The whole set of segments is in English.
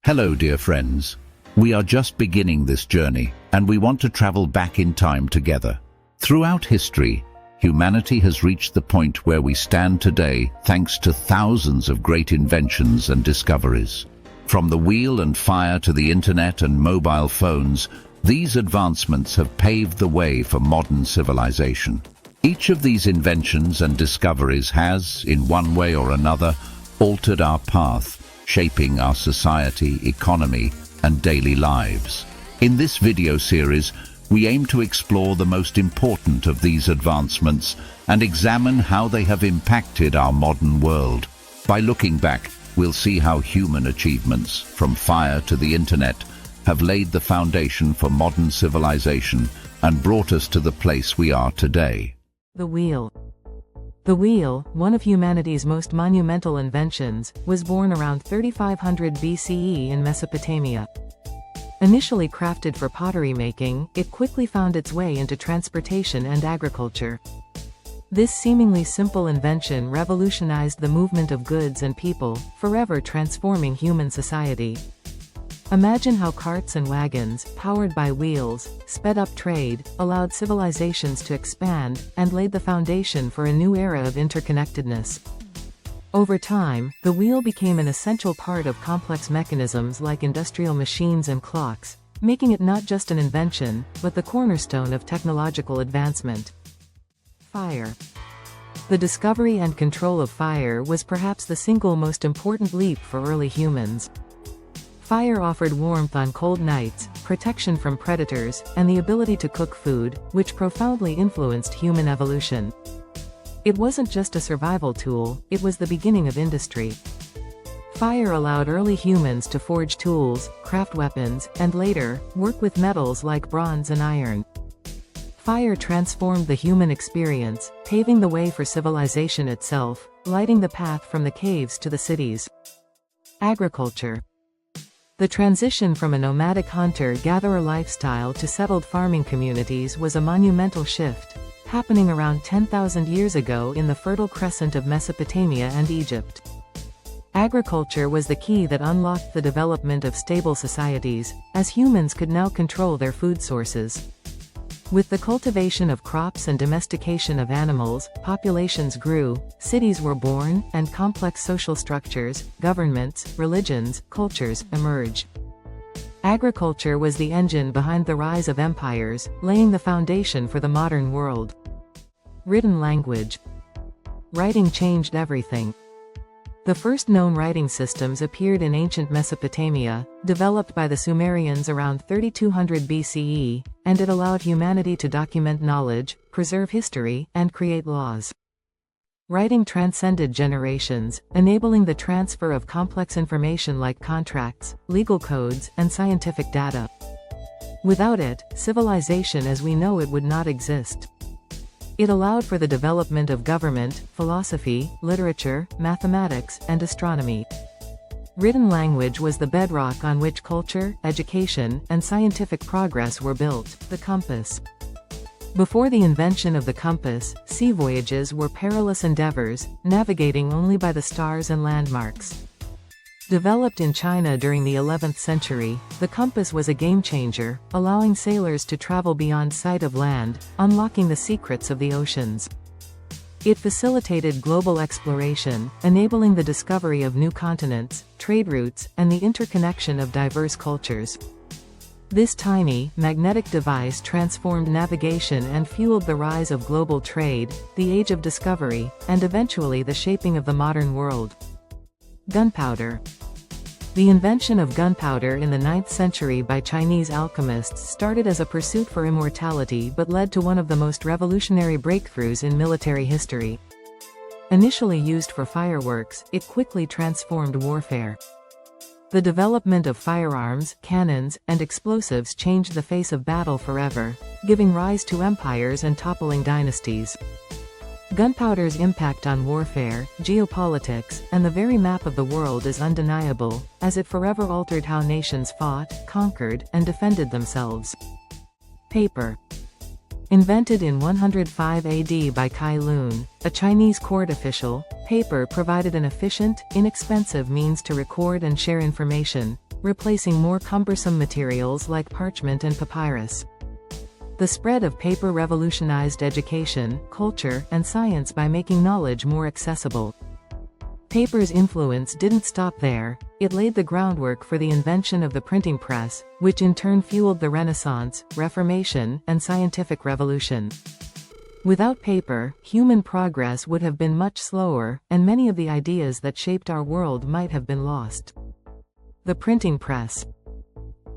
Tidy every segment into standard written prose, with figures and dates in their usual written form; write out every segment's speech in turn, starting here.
Hello, dear friends. We are just beginning this journey, and we want to travel back in time together. Throughout history, humanity has reached the point where we stand today thanks to thousands of great inventions and discoveries. From the wheel and fire to the internet and mobile phones, these advancements have paved the way for modern civilization. Each of these inventions and discoveries has, in one way or another, altered our path, shaping our society, economy, and daily lives. In this video series, we aim to explore the most important of these advancements and examine how they have impacted our modern world. By looking back, we'll see how human achievements, from fire to the internet, have laid the foundation for modern civilization and brought us to the place we are today. The wheel. The wheel, one of humanity's most monumental inventions, was born around 3500 BCE in Mesopotamia. Initially crafted for pottery making, it quickly found its way into transportation and agriculture. This seemingly simple invention revolutionized the movement of goods and people, forever transforming human society. Imagine how carts and wagons, powered by wheels, sped up trade, allowed civilizations to expand, and laid the foundation for a new era of interconnectedness. Over time, the wheel became an essential part of complex mechanisms like industrial machines and clocks, making it not just an invention, but the cornerstone of technological advancement. Fire. The discovery and control of fire was perhaps the single most important leap for early humans. Fire offered warmth on cold nights, protection from predators, and the ability to cook food, which profoundly influenced human evolution. It wasn't just a survival tool, it was the beginning of industry. Fire allowed early humans to forge tools, craft weapons, and later, work with metals like bronze and iron. Fire transformed the human experience, paving the way for civilization itself, lighting the path from the caves to the cities. Agriculture. The transition from a nomadic hunter-gatherer lifestyle to settled farming communities was a monumental shift, happening around 10,000 years ago in the Fertile Crescent of Mesopotamia and Egypt. Agriculture was the key that unlocked the development of stable societies, as humans could now control their food sources. With the cultivation of crops and domestication of animals, populations grew, cities were born, and complex social structures, governments, religions, cultures, emerged. Agriculture was the engine behind the rise of empires, laying the foundation for the modern world. Written language. Writing changed everything. The first known writing systems appeared in ancient Mesopotamia, developed by the Sumerians around 3200 BCE, and it allowed humanity to document knowledge, preserve history, and create laws. Writing transcended generations, enabling the transfer of complex information like contracts, legal codes, and scientific data. Without it, civilization as we know it would not exist. It allowed for the development of government, philosophy, literature, mathematics, and astronomy. Written language was the bedrock on which culture, education, and scientific progress were built. The compass. Before the invention of the compass, sea voyages were perilous endeavors, navigating only by the stars and landmarks. Developed in China during the 11th century, the compass was a game-changer, allowing sailors to travel beyond sight of land, unlocking the secrets of the oceans. It facilitated global exploration, enabling the discovery of new continents, trade routes, and the interconnection of diverse cultures. This tiny, magnetic device transformed navigation and fueled the rise of global trade, the age of discovery, and eventually the shaping of the modern world. Gunpowder. The invention of gunpowder in the 9th century by Chinese alchemists started as a pursuit for immortality but led to one of the most revolutionary breakthroughs in military history. Initially used for fireworks, it quickly transformed warfare. The development of firearms, cannons, and explosives changed the face of battle forever, giving rise to empires and toppling dynasties. Gunpowder's impact on warfare, geopolitics, and the very map of the world is undeniable, as it forever altered how nations fought, conquered, and defended themselves. Paper. Invented in 105 AD by Kai Lun, a Chinese court official, paper provided an efficient, inexpensive means to record and share information, replacing more cumbersome materials like parchment and papyrus. The spread of paper revolutionized education, culture, and science by making knowledge more accessible. Paper's influence didn't stop there, it laid the groundwork for the invention of the printing press, which in turn fueled the Renaissance, Reformation, and scientific revolution. Without paper, human progress would have been much slower, and many of the ideas that shaped our world might have been lost. The printing press.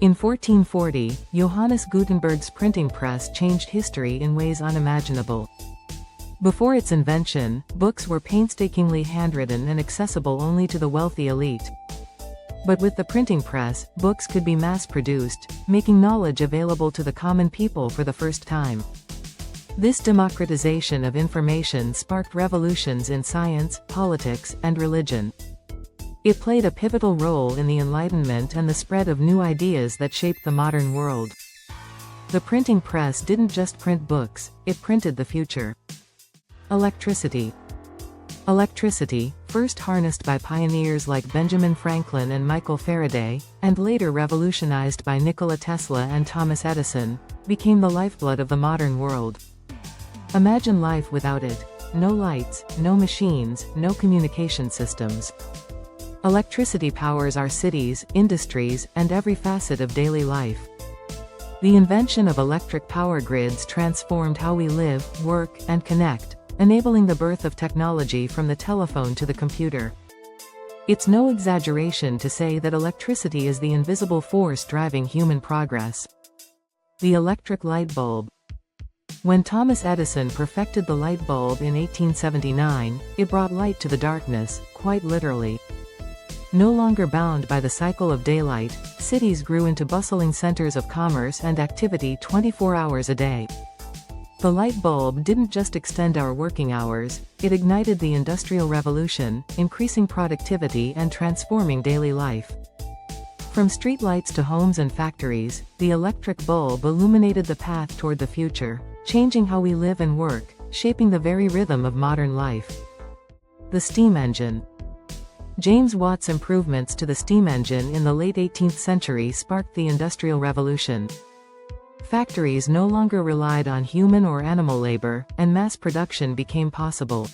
In 1440, Johannes Gutenberg's printing press changed history in ways unimaginable. Before its invention, books were painstakingly handwritten and accessible only to the wealthy elite. But with the printing press, books could be mass-produced, making knowledge available to the common people for the first time. This democratization of information sparked revolutions in science, politics, and religion. It played a pivotal role in the Enlightenment and the spread of new ideas that shaped the modern world. The printing press didn't just print books, it printed the future. Electricity. Electricity, first harnessed by pioneers like Benjamin Franklin and Michael Faraday, and later revolutionized by Nikola Tesla and Thomas Edison, became the lifeblood of the modern world. Imagine life without it. No lights, no machines, no communication systems. Electricity powers our cities, industries, and every facet of daily life. The invention of electric power grids transformed how we live, work, and connect, enabling the birth of technology from the telephone to the computer. It's no exaggeration to say that electricity is the invisible force driving human progress. The electric light bulb. When Thomas Edison perfected the light bulb in 1879, it brought light to the darkness, quite literally. No longer bound by the cycle of daylight, cities grew into bustling centers of commerce and activity 24 hours a day. The light bulb didn't just extend our working hours, it ignited the Industrial Revolution, increasing productivity and transforming daily life. From streetlights to homes and factories, the electric bulb illuminated the path toward the future, changing how we live and work, shaping the very rhythm of modern life. The steam engine. James Watt's improvements to the steam engine in the late 18th century sparked the Industrial Revolution. Factories no longer relied on human or animal labor, and mass production became possible.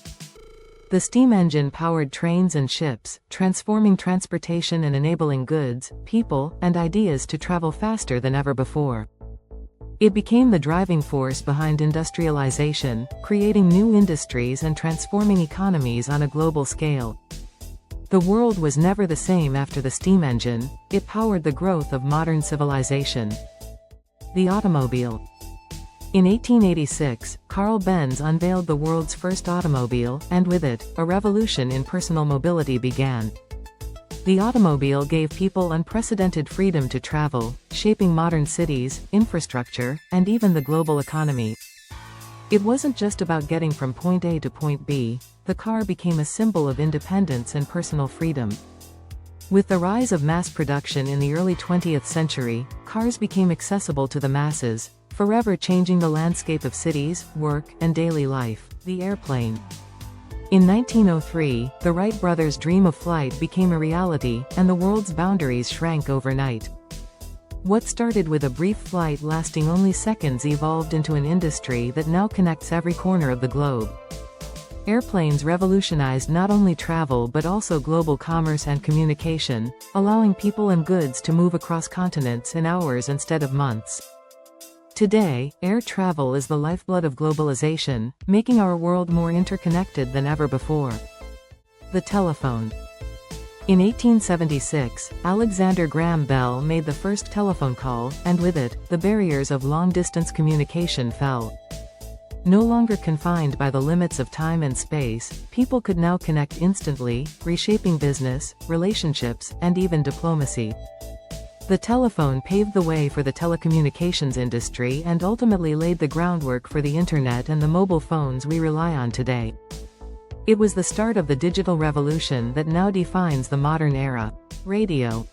The steam engine powered trains and ships, transforming transportation and enabling goods, people, and ideas to travel faster than ever before. It became the driving force behind industrialization, creating new industries and transforming economies on a global scale. The world was never the same after the steam engine, it powered the growth of modern civilization. The automobile. In 1886, Carl Benz unveiled the world's first automobile, and with it, a revolution in personal mobility began. The automobile gave people unprecedented freedom to travel, shaping modern cities, infrastructure, and even the global economy. It wasn't just about getting from point A to point B, the car became a symbol of independence and personal freedom. With the rise of mass production in the early 20th century, cars became accessible to the masses, forever changing the landscape of cities, work, and daily life. The airplane. In 1903, the Wright brothers' dream of flight became a reality, and the world's boundaries shrank overnight. What started with a brief flight lasting only seconds evolved into an industry that now connects every corner of the globe. Airplanes revolutionized not only travel but also global commerce and communication, allowing people and goods to move across continents in hours instead of months. Today, air travel is the lifeblood of globalization, making our world more interconnected than ever before. The telephone. In 1876, Alexander Graham Bell made the first telephone call, and with it, the barriers of long-distance communication fell. No longer confined by the limits of time and space, people could now connect instantly, reshaping business, relationships, and even diplomacy. The telephone paved the way for the telecommunications industry and ultimately laid the groundwork for the internet and the mobile phones we rely on today. It was the start of the digital revolution that now defines the modern era. Radio.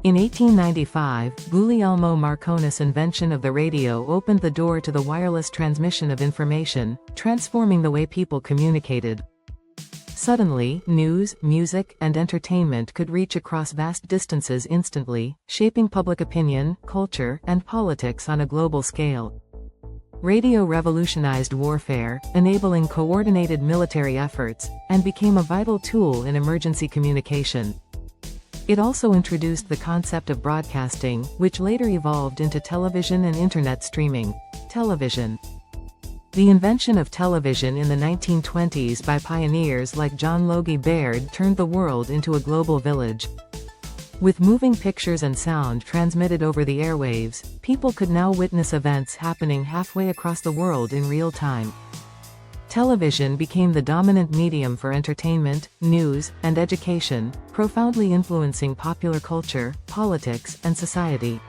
In 1895, Guglielmo Marconi's invention of the radio opened the door to the wireless transmission of information, transforming the way people communicated. Suddenly, news, music, and entertainment could reach across vast distances instantly, shaping public opinion, culture, and politics on a global scale. Radio revolutionized warfare, enabling coordinated military efforts, and became a vital tool in emergency communication. It also introduced the concept of broadcasting, which later evolved into television and internet streaming. Television. The invention of television in the 1920s by pioneers like John Logie Baird turned the world into a global village. With moving pictures and sound transmitted over the airwaves, people could now witness events happening halfway across the world in real time. Television became the dominant medium for entertainment, news, and education, profoundly influencing popular culture, politics, and society.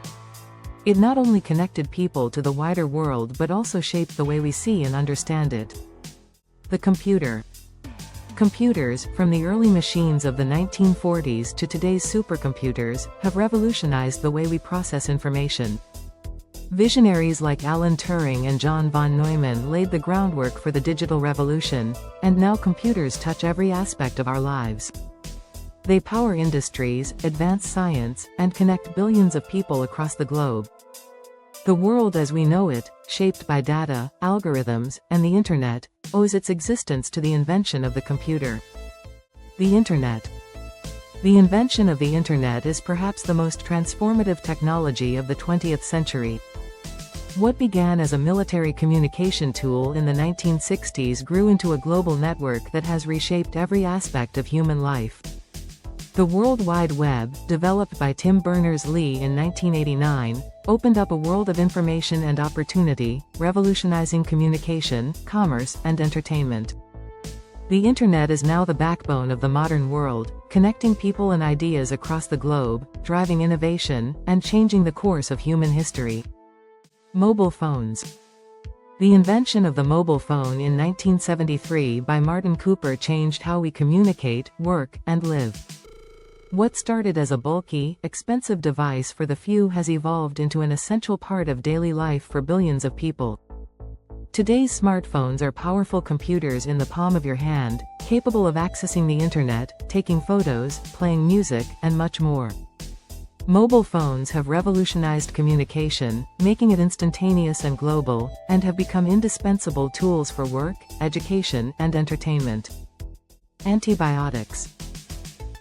It not only connected people to the wider world but also shaped the way we see and understand it. The computer. Computers, from the early machines of the 1940s to today's supercomputers, have revolutionized the way we process information. Visionaries like Alan Turing and John von Neumann laid the groundwork for the digital revolution, and now computers touch every aspect of our lives. They power industries, advance science, and connect billions of people across the globe. The world as we know it, shaped by data, algorithms, and the Internet, owes its existence to the invention of the computer. The Internet. The invention of the Internet is perhaps the most transformative technology of the 20th century. What began as a military communication tool in the 1960s grew into a global network that has reshaped every aspect of human life. The World Wide Web, developed by Tim Berners-Lee in 1989, opened up a world of information and opportunity, revolutionizing communication, commerce, and entertainment. The Internet is now the backbone of the modern world, connecting people and ideas across the globe, driving innovation, and changing the course of human history. Mobile phones. The invention of the mobile phone in 1973 by Martin Cooper changed how we communicate, work, and live. What started as a bulky, expensive device for the few has evolved into an essential part of daily life for billions of people. Today's smartphones are powerful computers in the palm of your hand, capable of accessing the Internet, taking photos, playing music, and much more. Mobile phones have revolutionized communication, making it instantaneous and global, and have become indispensable tools for work, education, and entertainment. Antibiotics.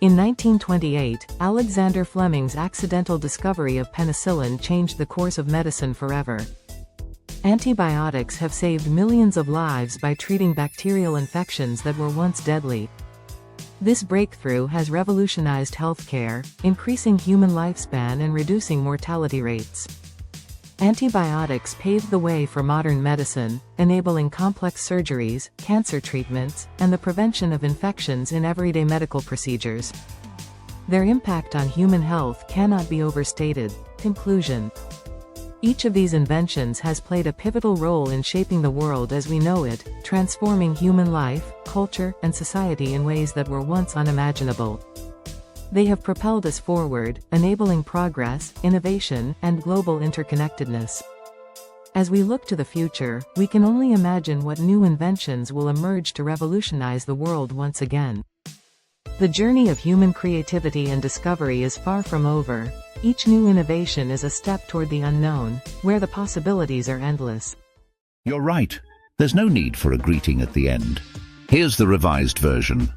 In 1928, Alexander Fleming's accidental discovery of penicillin changed the course of medicine forever. Antibiotics have saved millions of lives by treating bacterial infections that were once deadly. This breakthrough has revolutionized healthcare, increasing human lifespan and reducing mortality rates. Antibiotics paved the way for modern medicine, enabling complex surgeries, cancer treatments, and the prevention of infections in everyday medical procedures. Their impact on human health cannot be overstated. Conclusion. Each of these inventions has played a pivotal role in shaping the world as we know it, transforming human life, culture, and society in ways that were once unimaginable. They have propelled us forward, enabling progress, innovation, and global interconnectedness. As we look to the future, we can only imagine what new inventions will emerge to revolutionize the world once again. The journey of human creativity and discovery is far from over. Each new innovation is a step toward the unknown, where the possibilities are endless. You're right. There's no need for a greeting at the end. Here's the revised version.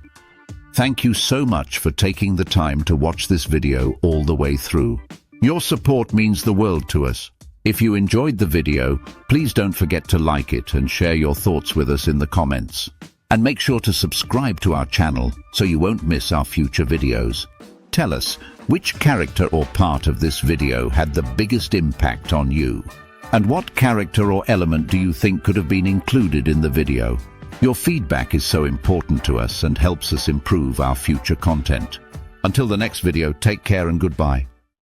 Thank you so much for taking the time to watch this video all the way through. Your support means the world to us. If you enjoyed the video, please don't forget to like it and share your thoughts with us in the comments. And make sure to subscribe to our channel so you won't miss our future videos. Tell us, which character or part of this video had the biggest impact on you? And what character or element do you think could have been included in the video? Your feedback is so important to us and helps us improve our future content. Until the next video, take care and goodbye.